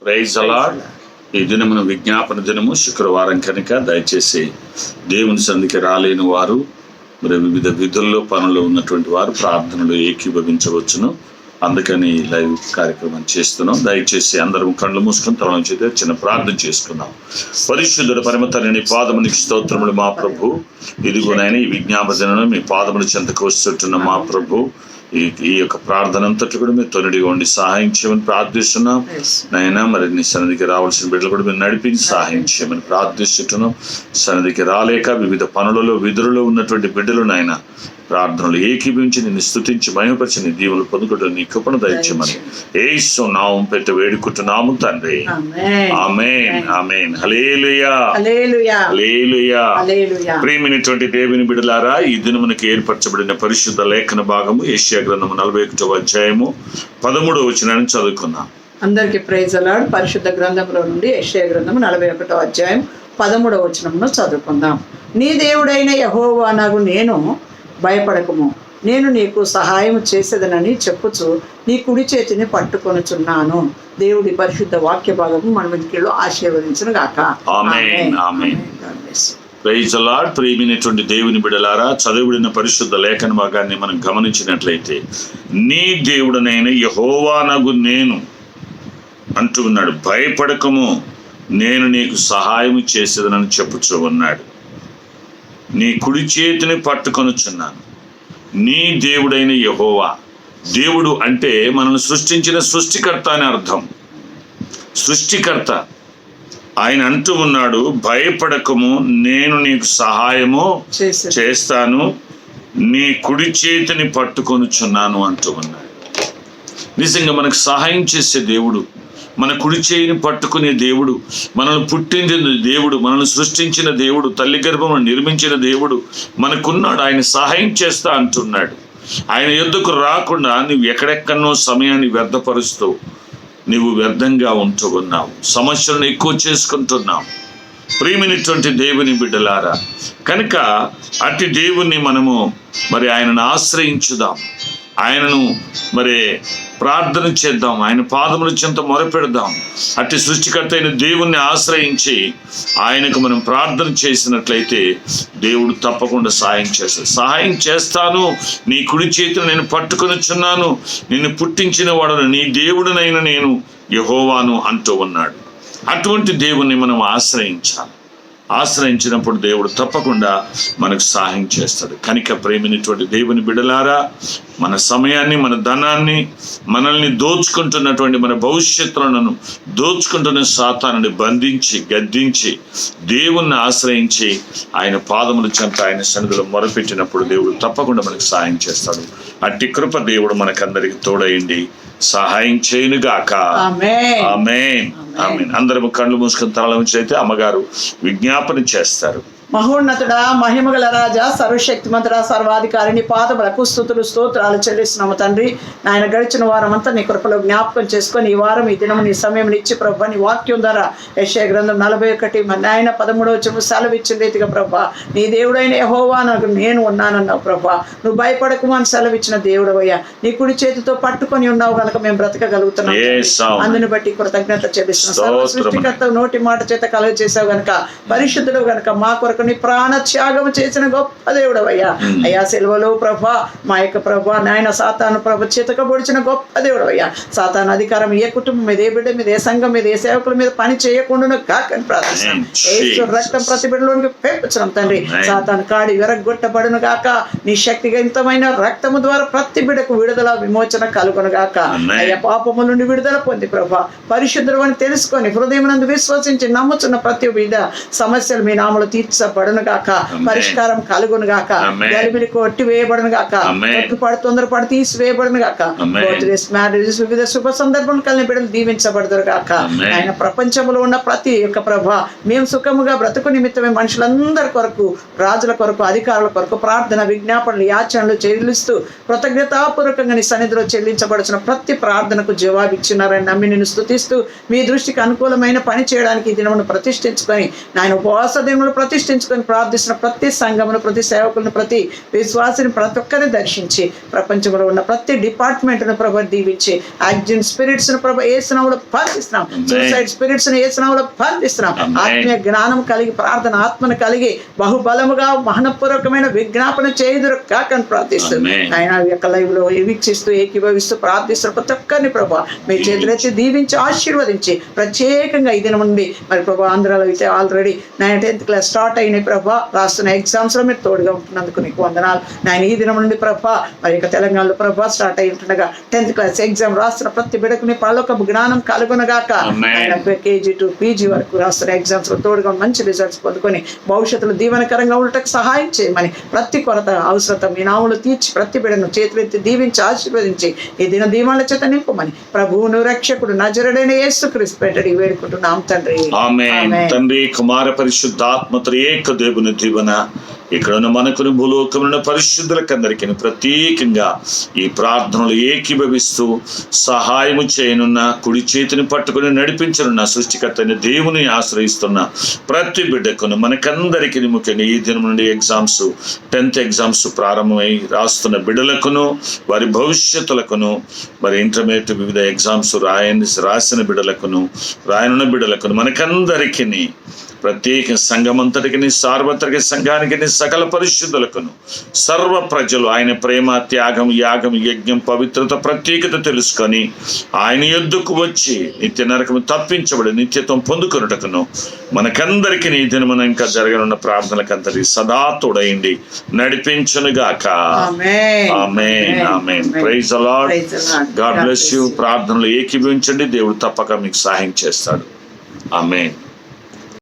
Praise the lord. ఈ దినమున విజ్ఞాపన దినము, శుక్రవారం కనుక దయచేసి దేవుని సన్నిధికి రాలేని వారు, మరి వివిధ విధుల్లో పనులు ఉన్నటువంటి వారు ప్రార్థనలు ఏకీభవించవచ్చును. అందుకని లైవ్ కార్యక్రమం చేస్తున్నాం. దయచేసి అందరం కళ్ళు మూసుకొని తల నుంచి చిన్న ప్రార్థన చేసుకుందాం. పరిశుద్ధుడు పరమ తండ్రి, పాదమునికి స్తోత్రములు మా ప్రభు. ఇదిగోనైనా ఈ విజ్ఞాపన దినం మీ పాదముల చెంతకు వస్తుంటున్న మా ప్రభు, ఈ యొక్క ప్రార్థన అంతటి కూడా మీరు తొలిడిగా ఉండి సహాయం చేయమని ప్రార్థిస్తున్నాం. నైనా మరి నీ సన్నిధికి రావాల్సిన బిడ్డలు కూడా మీరు నడిపించి సహాయం చేయమని ప్రార్థిస్తున్నాం. సన్నిధికి రాలేక వివిధ పనులలో విధులలో ఉన్నటువంటి బిడ్డలు నాయన ప్రార్థనలు ఏకీభించి నిన్ను స్తుతించి మహిమపరిచి నీ దీవులు పొందుకుంటూ నీ కృపను దయచేయమని యేసు నామం పెట్టి వేడుకుంటున్నాము తండ్రి. ఆమేన్, ఆమేన్. హల్లెలూయా, హల్లెలూయా. ప్రియమైనటువంటి దేవుని బిడ్డలారా, ఈ దినమునకు ఏర్పరచబడిన పరిశుద్ధ లేఖన భాగము యెషయా గ్రంథము 41వ అధ్యాయము 13వ వచనాన్ని చదువుకున్నాం. అందరికీ ప్రైజ్ ది లార్డ్. పరిశుద్ధ గ్రంథంలో నుండి యెషయా గ్రంథము 41వ అధ్యాయం 13వ వచనమును చదువుకుందాం. నీ దేవుడైన యెహోవా నగు నేను, భయపడకము, నేను నీకు సహాయం చేసేదనని చెప్పుచు నీ కుడి చేతిని పట్టుకొనుచున్నాను. దేవుడి పరిశుద్ధ వాక్య భాగము మన వెనుకలో ఆశీర్వదించును గాక. Amen, amen. Praise the Lord. ప్రియమైనటువంటి దేవుని బిడ్డలారా, చదువుడిన పరిశుద్ధ లేఖన భాగాన్ని మనం గమనించినట్లయితే, నీ దేవుడనైన యెహోవానగు నేను అంటూ ఉన్నాడు. భయపడకము, నేను నీకు సహాయం చేసేదనని చెప్పుచూ ఉన్నాడు. నీ కుడి చేతిని పట్టుకొనుచున్నాను. నీ దేవుడైన యెహోవా. దేవుడు అంటే మనల్ని సృష్టించిన సృష్టికర్త అని అర్థం. సృష్టికర్త ఆయన అంటూ ఉన్నాడు, భయపడకము, నేను నీకు సహాయము చేస్తాను, నీ కుడి చేతిని పట్టుకొనుచున్నాను అంటూ ఉన్నాడు. నిజంగా మనకు సహాయం చేసే దేవుడు, మన కుడి చేయిని పట్టుకునే దేవుడు, మనల్ని పుట్టించిన దేవుడు, మనల్ని సృష్టించిన దేవుడు, తల్లి గర్భమును నిర్మించిన దేవుడు మనకున్నాడు. ఆయన సహాయం చేస్తా అంటున్నాడు. ఆయన యొద్దకు రాకుండా నువ్వు ఎక్కడెక్కడనో సమయాన్ని వ్యర్థపరుస్తూ నువ్వు వ్యర్థంగా ఉంటూ ఉన్నావు. సమస్యలను ఎక్కువ చేసుకుంటున్నావు. ప్రియమైనటువంటి దేవుని బిడ్డలారా, కనుక అట్టి దేవుణ్ణి మనము మరి ఆయనను ఆశ్రయించుదాం. ఆయనను మరి ప్రార్థన చేద్దాం. ఆయన పాదముల చెంత మొరపెడదాం. అట్టి సృష్టికర్త అయిన దేవుణ్ణి ఆశ్రయించి ఆయనకు మనం ప్రార్థన చేసినట్లయితే దేవుడు తప్పకుండా సహాయం చేస్తాడు. సహాయం చేస్తాను, నీ కుడి చేతిని నేను పట్టుకొనుచున్నాను, నిన్ను పుట్టించిన వాడును, నీ దేవుడునైనా నేను యెహోవాను అంటూ ఉన్నాడు. అటువంటి దేవుణ్ణి మనం ఆశ్రయించాలి. ఆశ్రయించినప్పుడు దేవుడు తప్పకుండా మనకు సహాయం చేస్తాడు. కనుక ప్రేమినటువంటి దేవుని బిడ్డలారా, మన సమయాన్ని, మన ధనాన్ని, మనల్ని దోచుకుంటున్నటువంటి మన భవిష్యత్తులను దోచుకుంటున్న సాతానుని బంధించి గద్దించి దేవుణ్ణి ఆశ్రయించి ఆయన పాదముల చెంత ఆయన సన్నిధిలో మొరపెట్టినప్పుడు దేవుడు తప్పకుండా మనకు సహాయం చేస్తాడు. అట్టి కృప దేవుడు మనకందరికి తోడైండి సహాయం చేయనుగాక. ఆమేన్, ఆమేన్, ఆమేన్. అందరూ కళ్ళు మూసుకొని తల ఉంచి అయితే అమ్మగారు విజ్ఞాపన చేస్తారు. మహోన్నతుడా, మహిమగల రాజా, సర్వశక్తిమంతుడా, సర్వాధికారిని పాదములకు స్తుతులు స్తోత్రాలు చెల్లిస్తున్నాము తండ్రి. నాయన గడిచిన వారం అంతా నీ కృపలో జ్ఞాపకం చేసుకొని ఈ వారం ఈ దినం నీ సమయం ఇచ్చి ప్రభా, నీ వాక్యం ద్వారా యెషయా గ్రంథం 41 నాయన 13వ వచనం సెలవు ఇచ్చిన రీతిగా ప్రభా, నీ దేవుడైన యెహోవా నాకు నేను ఉన్నానన్నావు ప్రభా. నువ్వు భయపడకు అని సెలవు ఇచ్చిన దేవుడవయ్యా. నీ కుడి చేతితో పట్టుకొని ఉన్నావు కనుక మేము బ్రతకగలుగుతున్నాం. అందుని బట్టి కృతజ్ఞత చెల్లిస్తున్నాం. సర్వ సృష్టికర్త నోటి మాట చేత కలుగ చేసావు గనుక, పరిశుద్ధుడు గనుక, మా కొరకు నీ ప్రాణ త్యాగం చేసిన గొప్ప దేవుడవయ్యా. అయ్యా సెలవులో ప్రభా, మా యొక్క ప్రభా నాయన సాతాను ప్రభ చితకబొడిచిన గొప్ప దేవుడవయ్యా. సాతాను అధికారం ఏ కుటుంబం మీద, ఏ బిడ్డ మీద, ఏ సంఘం మీద, ఏ సేవకుల మీద పని చేయకుండా కాకని ప్రార్థిస్తున్నాం. యేసు రక్తం ప్రతి బిడ్డలోనికి పెంపుతున్నాం తండ్రి. సాతాను కాడి విరగొట్టబడును గాక. నీ శక్తివంతమైన రక్తము ద్వారా ప్రతి బిడ్డకు విడుదల, విమోచన కలుగును గాక. అయ్యా పాపము నుండి విడుదల పొంది ప్రభా, పరిశుద్ధుడు అని తెలుసుకొని హృదయం నందు విశ్వసించి నమ్ముచున్న ప్రతి బిడ్డ సమస్యలు మీ నామలు తీర్చబడును గాక. పరిష్కారం కలుగును గాక. గలిబిలి కొట్టి వేయబడును గాక. తొందరపడి తీసివేయబడును గాక. మ్యారేజెస్, వివిధ శుభ సందర్భం కలిగిన బిడ్డలు దీవించబడదురు గాక. ఆయన ప్రపంచంలో ఉన్న ప్రతి ఒక్క ప్రభా, మేము సుఖముగా బ్రతుకు నిమిత్తమే మనుషులందరి కొరకు, రాజుల కొరకు, అధికారుల కొరకు ప్రార్థన, విజ్ఞాపనలు, యాచనలు చెల్లిస్తూ కృతజ్ఞతాపూర్వకంగా నీ సన్నిధిలో చెల్లించబడుచున్న ప్రతి ప్రార్థనకు జవాబిచ్చినారని నమ్మి నిన్ను స్తుతిస్తూ మీ దృష్టికి అనుకూలమైన పని చేయడానికి ఈ దినమును ప్రతిష్ఠించుకొని నాయన ఉపవాస దినములు ప్రతిష్ఠించుకొని సమర్పించుకొని ప్రార్థిస్తున్న ప్రతి సంఘమును, ప్రతి సేవకులను, ప్రతి విశ్వాసిని, ప్రతి ఒక్కరిని దర్శించి ప్రపంచంలో ఉన్న ప్రతి డిపార్ట్మెంట్ను ప్రభు దీవించి యాక్సిడెంట్ స్పిరిట్స్ ను ప్రభు ఏసునామములో బంధిస్తున్నాం. సూసైడ్ స్పిరిట్స్ ను ఏసునామములో బంధిస్తున్నాం. ఆత్మీయ జ్ఞానం కలిగి, ప్రార్థన ఆత్మను కలిగి బహుబలముగా మహనపూర్వకమైన విజ్ఞాపన చేయుదురు కాకని ప్రార్థిస్తూ ఆయన యొక్క లైవ్ లో వీక్షిస్తూ ఏకీభవిస్తూ ప్రార్థిస్తున్న ప్రతి ఒక్కరిని ప్రభా మీ చేతులెత్తి దీవించి ఆశీర్వదించి ప్రత్యేకంగా ఈ దినం నుండి మరి ప్రభా ఆంధ్రాలో అయితే ఆల్రెడీ 10th క్లాస్ స్టార్ట్ అయినాయి ప్రభా. రాస్తున్న ఎగ్జామ్స్ లో మీరు తోడుగా ఉంటున్నందుకు నీకు వందనాలు నాయన. ఈ దినం నుండి ప్రభా మరి ఇక తెలంగాణలో ప్రభా స్టార్ట్ అయి ఉంటుండగా 10th క్లాస్ ఎగ్జామ్ రాస్తున్న ప్రతి బిడ్డకు నీ పరలోకపు జ్ఞానం కలుగునగాక. ఆయన KG to PG వరకు రాస్తున్న ఎగ్జామ్స్ లో తోడుగా మంచి రిజల్ట్స్ పొందుకొని భవిష్యత్తులో దీవెనకరంగా ఉండటకు సహాయం చేయమని, ప్రతి కొరత అవసరత మీ నామములో తీర్చి ప్రతి బిడ్డను చేతులెత్తి దీవించి ఆశీర్వదించి ఈ దిన దీవెనల చేత నింపమని ప్రభువును రక్షకుడు నజరుడైన యేసుక్రీస్తు పేరిట వేడుకుంటున్నాం తండ్రి. ఆమేన్. తండ్రి, కుమార, పరిశుద్ధాత్మ త్రియేక దేవుని దీవెన ఇక్కడ ఉన్న మనకును భూలోకమున్న పరిశుద్ధులకందరికీ ప్రత్యేకంగా ఈ ప్రార్థనలు ఏకీభవిస్తూ సహాయము చేయనున్న, కుడి చేతిని పట్టుకుని నడిపించనున్న సృష్టికర్త అయిన దేవుని ఆశ్రయిస్తున్న ప్రతి బిడ్డకును మనకందరికీ ముఖ్యంగా ఈ దినం నుండి ఎగ్జామ్స్ 10th ఎగ్జామ్స్ ప్రారంభమై రాస్తున్న బిడ్డలకును, వారి భవిష్యత్తులకును, మరి ఇంటర్మీడియట్ వివిధ ఎగ్జామ్స్ రాసిన బిడ్డలకును, రాయనున్న బిడ్డలకును మనకందరికీ ప్రత్యేక సంఘమంతటికి, సార్వత్రిక సంఘానికి, సకల పరిశుద్ధులకును, సర్వ ప్రజలు ఆయన ప్రేమ, త్యాగం, యాగం, యజ్ఞం, పవిత్రత, ప్రత్యేకత తెలుసుకొని ఆయన యొద్దకు వచ్చి నిత్య నరకము తప్పించబడి నిత్యత్వం పొందుకొనుటకును మనకందరికీ ఈ దినమున ఇంకా జరగనున్న ప్రార్థనలంతటి సదా తోడైండి నడిపించునుగాక. Amen. Amen. Praise the Lord. God bless you. ప్రార్థనలు ఏకీభవించండి. దేవుడు తప్పక మీకు సహాయం చేస్తాడు. ఆమేన్.